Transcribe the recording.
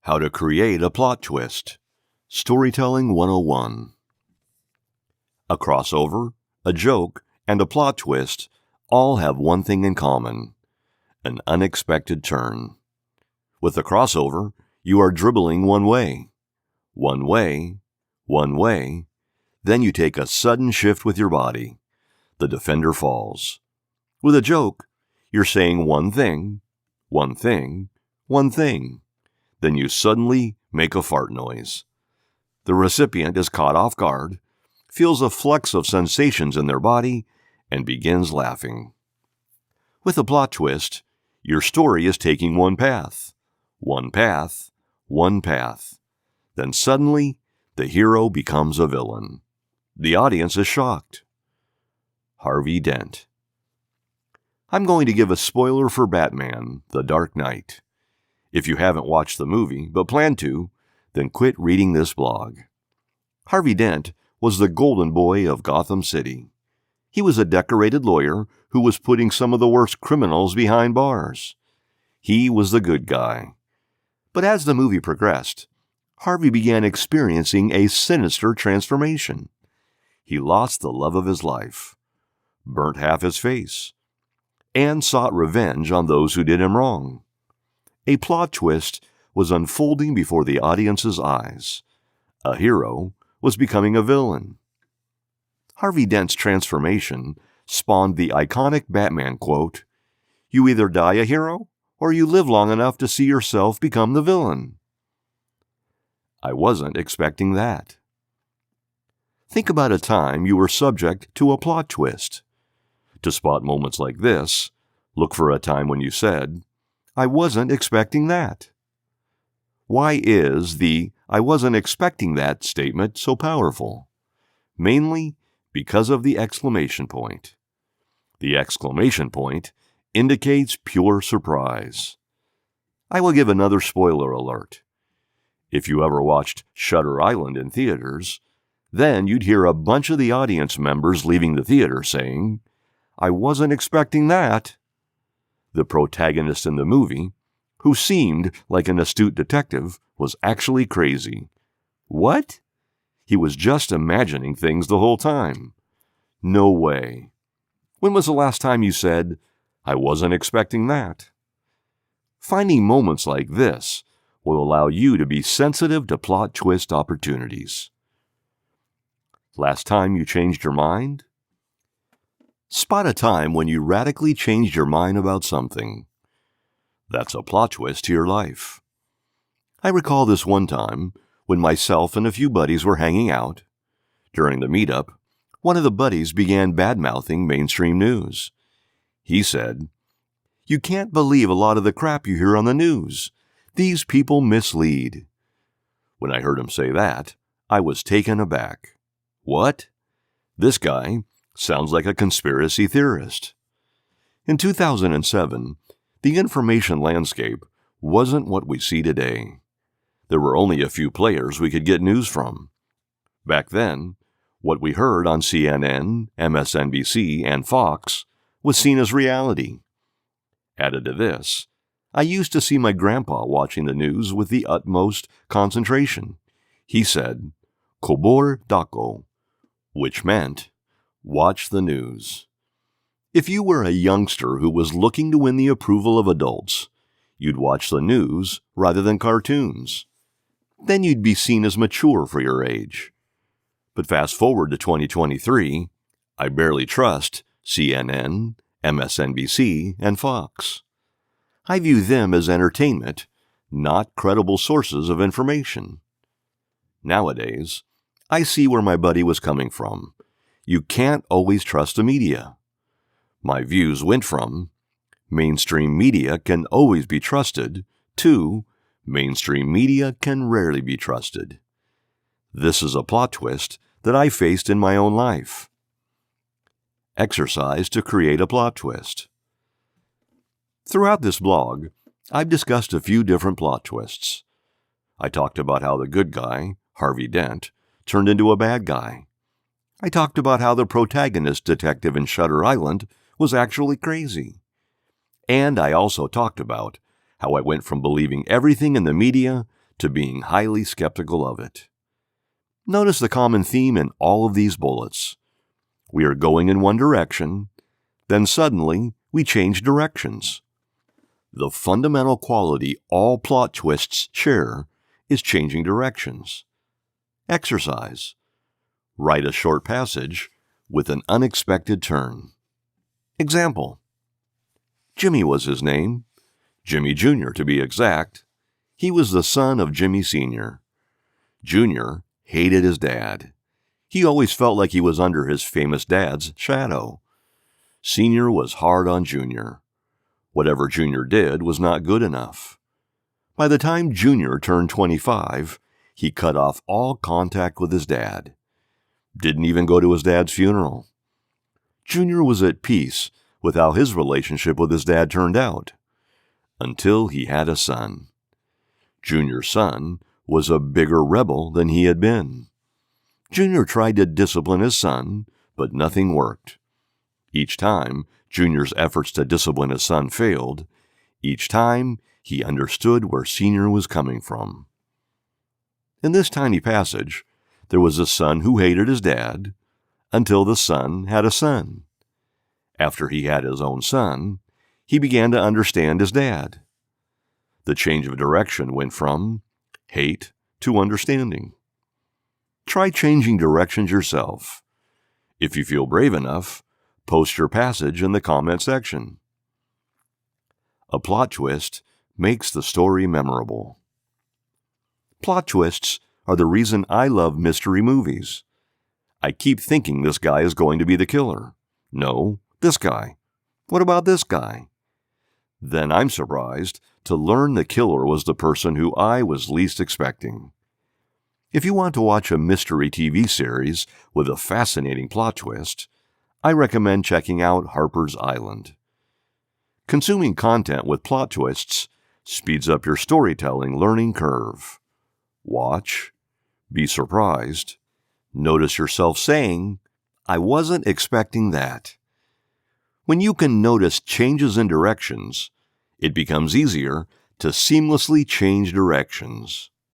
How to Create a Plot Twist. Storytelling 101. A crossover, a joke, and a plot twist all have one thing in common: an unexpected turn. With a crossover, you are dribbling one way, then you take a sudden shift with your body. The defender falls. With a joke, you're saying one thing, then you suddenly make a fart noise. The recipient is caught off guard, feels a flux of sensations in their body, and begins laughing. With a plot twist, your story is taking one path. Then suddenly, the hero becomes a villain. The audience is shocked. Harvey Dent. I'm going to give a spoiler for Batman: The Dark Knight. If you haven't watched the movie, but plan to, then quit reading this blog. Harvey Dent was the golden boy of Gotham City. He was a decorated lawyer who was putting some of the worst criminals behind bars. He was the good guy. But as the movie progressed, Harvey began experiencing a sinister transformation. He lost the love of his life, burnt half his face, and sought revenge on those who did him wrong. A plot twist was unfolding before the audience's eyes. A hero was becoming a villain. Harvey Dent's transformation spawned the iconic Batman quote, "You either die a hero, or you live long enough to see yourself become the villain." I wasn't expecting that. Think about a time you were subject to a plot twist. To spot moments like this, look for a time when you said, "I wasn't expecting that." Why is the "I wasn't expecting that" statement so powerful? Mainly because of the exclamation point. The exclamation point indicates pure surprise. I will give another spoiler alert. If you ever watched Shutter Island in theaters, then you'd hear a bunch of the audience members leaving the theater saying, "I wasn't expecting that." The protagonist in the movie, who seemed like an astute detective, was actually crazy. What? He was just imagining things the whole time. No way. When was the last time you said, "I wasn't expecting that"? Finding moments like this will allow you to be sensitive to plot twist opportunities. Last time you changed your mind? Spot a time when you radically changed your mind about something. That's a plot twist to your life. I recall this one time when myself and a few buddies were hanging out. During the meetup, one of the buddies began bad-mouthing mainstream news. He said, "You can't believe a lot of the crap you hear on the news. These people mislead." When I heard him say that, I was taken aback. What? This guy sounds like a conspiracy theorist. In 2007, the information landscape wasn't what we see today. There were only a few players we could get news from. Back then, what we heard on CNN, MSNBC, and Fox was seen as reality. Added to this, I used to see my grandpa watching the news with the utmost concentration. He said, "Kobor dako," which meant, watch the news. If you were a youngster who was looking to win the approval of adults, you'd watch the news rather than cartoons. Then you'd be seen as mature for your age. But fast forward to 2023, I barely trust CNN, MSNBC, and Fox. I view them as entertainment, not credible sources of information. Nowadays, I see where my buddy was coming from. You can't always trust the media. My views went from mainstream media can always be trusted to mainstream media can rarely be trusted. This is a plot twist that I faced in my own life. Exercise to create a plot twist. Throughout this blog, I've discussed a few different plot twists. I talked about how the good guy, Harvey Dent, turned into a bad guy. I talked about how the protagonist detective in Shutter Island was actually crazy. And I also talked about how I went from believing everything in the media to being highly skeptical of it. Notice the common theme in all of these bullets. We are going in one direction, then suddenly we change directions. The fundamental quality all plot twists share is changing directions. Exercise. Write a short passage with an unexpected turn. Example. Jimmy was his name. Jimmy Jr. to be exact. He was the son of Jimmy Sr. Jr. hated his dad. He always felt like he was under his famous dad's shadow. Sr. was hard on Jr. Whatever Jr. did was not good enough. By the time Jr. turned 25, he cut off all contact with his dad. Didn't even go to his dad's funeral. Jr. was at peace with how his relationship with his dad turned out, until he had a son. Jr.'s son was a bigger rebel than he had been. Jr. tried to discipline his son, but nothing worked. Each time Jr.'s efforts to discipline his son failed, each time he understood where Sr. was coming from. In this tiny passage, there was a son who hated his dad, until the son had a son. After he had his own son, he began to understand his dad. The change of direction went from hate to understanding. Try changing directions yourself. If you feel brave enough, post your passage in the comment section. A plot twist makes the story memorable. Plot twists are the reason I love mystery movies. I keep thinking this guy is going to be the killer. No, this guy. What about this guy? Then I'm surprised to learn the killer was the person who I was least expecting. If you want to watch a mystery TV series with a fascinating plot twist, I recommend checking out Harper's Island. Consuming content with plot twists speeds up your storytelling learning curve. Watch, be surprised, notice yourself saying, "I wasn't expecting that." When you can notice changes in directions, it becomes easier to seamlessly change directions.